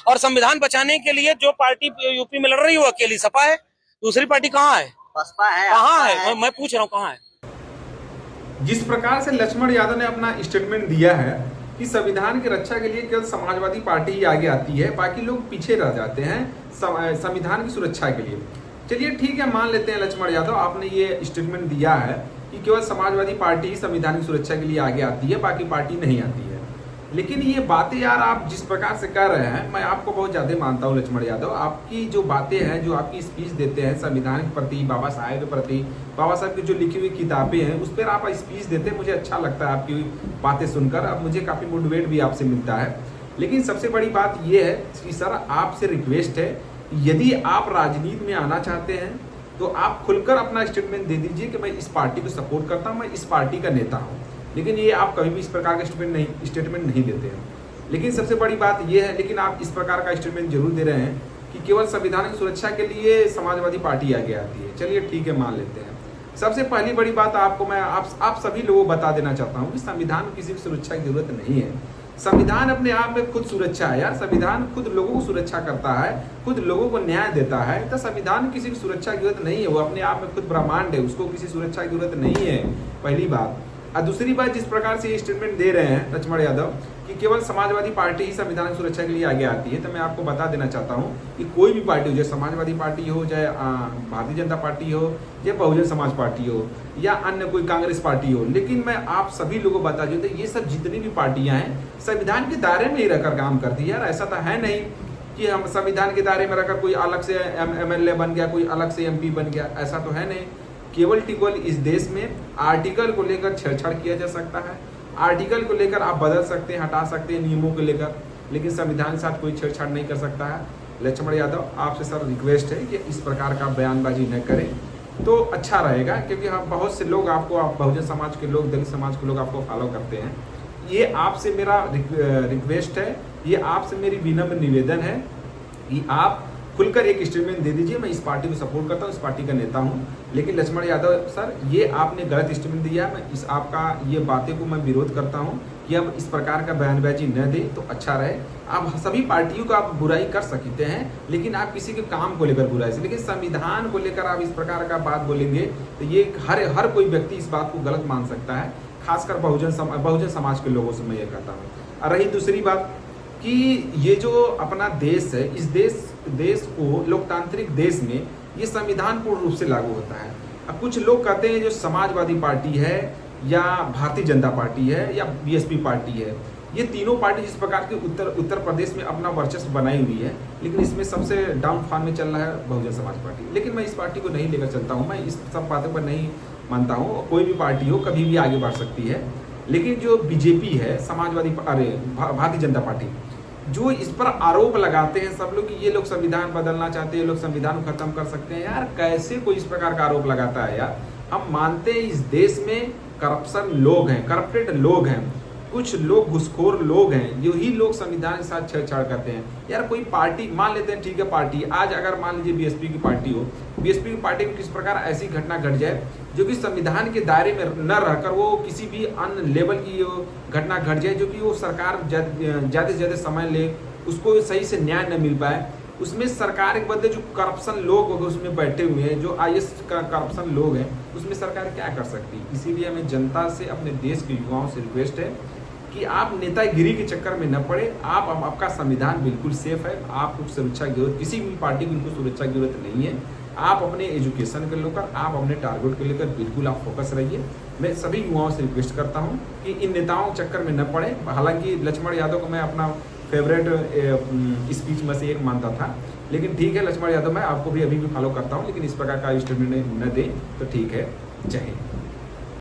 और संविधान बचाने के लिए जो पार्टी यूपी में लड़ रही है वो अकेली सपा है, दूसरी पार्टी कहाँ है? बसपा है, कहाँ है? मैं पूछ रहा हूँ कहाँ है? जिस प्रकार से लक्ष्मण यादव ने अपना स्टेटमेंट दिया है कि संविधान की रक्षा के लिए केवल समाजवादी पार्टी ही आगे आती है, बाकी लोग पीछे रह जाते हैं संविधान की सुरक्षा के लिए। चलिए ठीक है, मान लेते हैं लक्ष्मण यादव आपने ये स्टेटमेंट दिया है कि केवल समाजवादी पार्टी ही संविधान की सुरक्षा के लिए आगे आती है, बाकी पार्टी नहीं आती है। लेकिन ये बातें यार आप जिस प्रकार से कर रहे हैं, मैं आपको बहुत ज़्यादा मानता हूँ लक्ष्मण यादव। आपकी जो बातें हैं, जो आपकी स्पीच देते हैं संविधान के प्रति, बाबा साहेब के प्रति, बाबा साहब की जो लिखी हुई किताबें हैं उस पर आप स्पीच देते हैं, मुझे अच्छा लगता है आपकी बातें सुनकर। अब मुझे काफ़ी मोटिवेट भी आपसे मिलता है। लेकिन सबसे बड़ी बात यह है कि सर आपसे रिक्वेस्ट है, यदि आप राजनीति में आना चाहते हैं तो आप खुलकर अपना स्टेटमेंट दे दीजिए कि मैं इस पार्टी को सपोर्ट करता हूँ, मैं इस पार्टी का नेता हूँ। लेकिन ये आप कभी भी इस प्रकार का स्टेटमेंट नहीं देते हैं। लेकिन सबसे बड़ी बात यह है, लेकिन आप इस प्रकार का स्टेटमेंट जरूर दे रहे हैं कि केवल संविधान की सुरक्षा के लिए समाजवादी पार्टी आगे आती है। चलिए ठीक है, मान लेते हैं। सबसे पहली बड़ी बात आपको मैं आप सभी लोगों को बता देना चाहता हूँ कि संविधान में किसी की सुरक्षा की जरूरत नहीं है। संविधान अपने आप में खुद सुरक्षा है यार। संविधान खुद लोगों को सुरक्षा करता है, खुद लोगों को न्याय देता है। तो संविधान किसी की सुरक्षा की जरूरत नहीं है, वो अपने आप में खुद ब्रह्मांड है, उसको किसी सुरक्षा की जरूरत नहीं है, पहली बात। और दूसरी बात, जिस प्रकार से ये स्टेटमेंट दे रहे हैं लक्ष्मण यादव कि केवल समाजवादी पार्टी ही संविधान की सुरक्षा के लिए आगे आती है, तो मैं आपको बता देना चाहता हूँ कि कोई भी पार्टी हो, चाहे समाजवादी पार्टी हो, चाहे भारतीय जनता पार्टी हो, या बहुजन समाज पार्टी हो, या अन्य कोई कांग्रेस पार्टी हो, लेकिन मैं आप सभी लोगों को बता दूँ, ये सब जितनी भी पार्टियां हैं संविधान के दायरे में ही रहकर काम करती है यार। ऐसा तो है नहीं कि हम संविधान के दायरे में रहकर कोई अलग से MLA बन गया, कोई अलग से MP बन गया, ऐसा तो है नहीं। केवल इस देश में आर्टिकल को लेकर छेड़छाड़ किया जा सकता है, आर्टिकल को लेकर आप बदल सकते हैं, हटा सकते हैं नियमों को लेकर, लेकिन संविधान के साथ कोई छेड़छाड़ नहीं कर सकता है। लक्ष्मण यादव आपसे सर रिक्वेस्ट है कि इस प्रकार का बयानबाजी न करें तो अच्छा रहेगा, क्योंकि हम बहुत से लोग आपको, आप बहुजन समाज के लोग, दलित समाज के लोग आपको फॉलो करते हैं। ये आपसे मेरा रिक्वेस्ट है, ये आपसे मेरी विनम्र निवेदन है कि आप खुलकर एक स्टेटमेंट दे दीजिए, मैं इस पार्टी को सपोर्ट करता हूँ, इस पार्टी का नेता हूँ। लेकिन लक्ष्मण यादव सर, ये आपने गलत स्टेटमेंट दिया, मैं इस आपका ये बातें को मैं विरोध करता हूँ कि अब इस प्रकार का बयानबाजी न दें तो अच्छा रहे। आप सभी पार्टियों का आप बुराई कर सकते हैं, लेकिन आप किसी के काम को लेकर बुराई से, लेकिन संविधान को लेकर आप इस प्रकार का बात बोलेंगे तो ये हर कोई व्यक्ति इस बात को गलत मान सकता है, खासकर बहुजन समाज के लोगों से मैं ये कहता हूँ। और रही दूसरी बात कि ये जो अपना देश है, इस देश को लोकतांत्रिक देश में ये संविधान पूर्ण रूप से लागू होता है। अब कुछ लोग कहते हैं जो समाजवादी पार्टी है, या भारतीय जनता पार्टी है, या BSP पार्टी है, ये तीनों पार्टी जिस प्रकार की उत्तर प्रदेश में अपना वर्चस्व बनाई हुई है, लेकिन इसमें सबसे डाउन फॉल में चल रहा है बहुजन समाज पार्टी। लेकिन मैं इस पार्टी को नहीं लेकर चलता हूँ, मैं इस सब बातों पर नहीं मानता हूँ। कोई भी पार्टी हो कभी भी आगे बढ़ सकती है, लेकिन जो BJP है, भारतीय जनता पार्टी, जो इस पर आरोप लगाते हैं सब लोग कि ये लोग संविधान बदलना चाहते हैं, ये लोग संविधान को खत्म कर सकते हैं, यार कैसे कोई इस प्रकार का आरोप लगाता है यार। हम मानते हैं इस देश में करप्शन लोग हैं, करप्टेड लोग हैं, कुछ लोग घुसखोर लोग हैं, जो ही लोग संविधान के साथ छेड़छाड़ करते हैं यार। कोई पार्टी मान लेते हैं, ठीक है, पार्टी आज अगर मान लीजिए BSP की पार्टी हो, BSP की पार्टी में किस प्रकार ऐसी घटना घट जाए जो कि संविधान के दायरे में न रहकर वो किसी भी अन्य लेवल की घटना घट जाए, जो कि वो सरकार ज़्यादा से ज़्यादा समय ले, उसको सही से न्याय न मिल पाए, उसमें सरकार के बदले जो करप्शन लोग उसमें बैठे हुए हैं, जो IS का करप्शन लोग हैं, उसमें सरकार क्या कर सकती है। इसीलिए हमें जनता से, अपने देश के युवाओं से रिक्वेस्ट है कि आप नेतागिरी के चक्कर में न पड़े। आपका संविधान बिल्कुल सेफ है, आपको सुरक्षा की जरूरत, किसी भी पार्टी को उनको सुरक्षा की जरूरत नहीं है। आप अपने एजुकेशन को लेकर, आप अपने टारगेट को लेकर बिल्कुल आप फोकस रहिए। मैं सभी युवाओं से रिक्वेस्ट करता हूं कि इन नेताओं के चक्कर में न पड़े। हालांकि लक्ष्मण यादव को मैं अपना फेवरेट स्पीच में से एक मानता था, लेकिन ठीक है लक्ष्मण यादव, मैं आपको भी अभी भी फॉलो करता हूँ, लेकिन इस प्रकार का स्टेटमेंट न दें तो ठीक है। जय हिंद।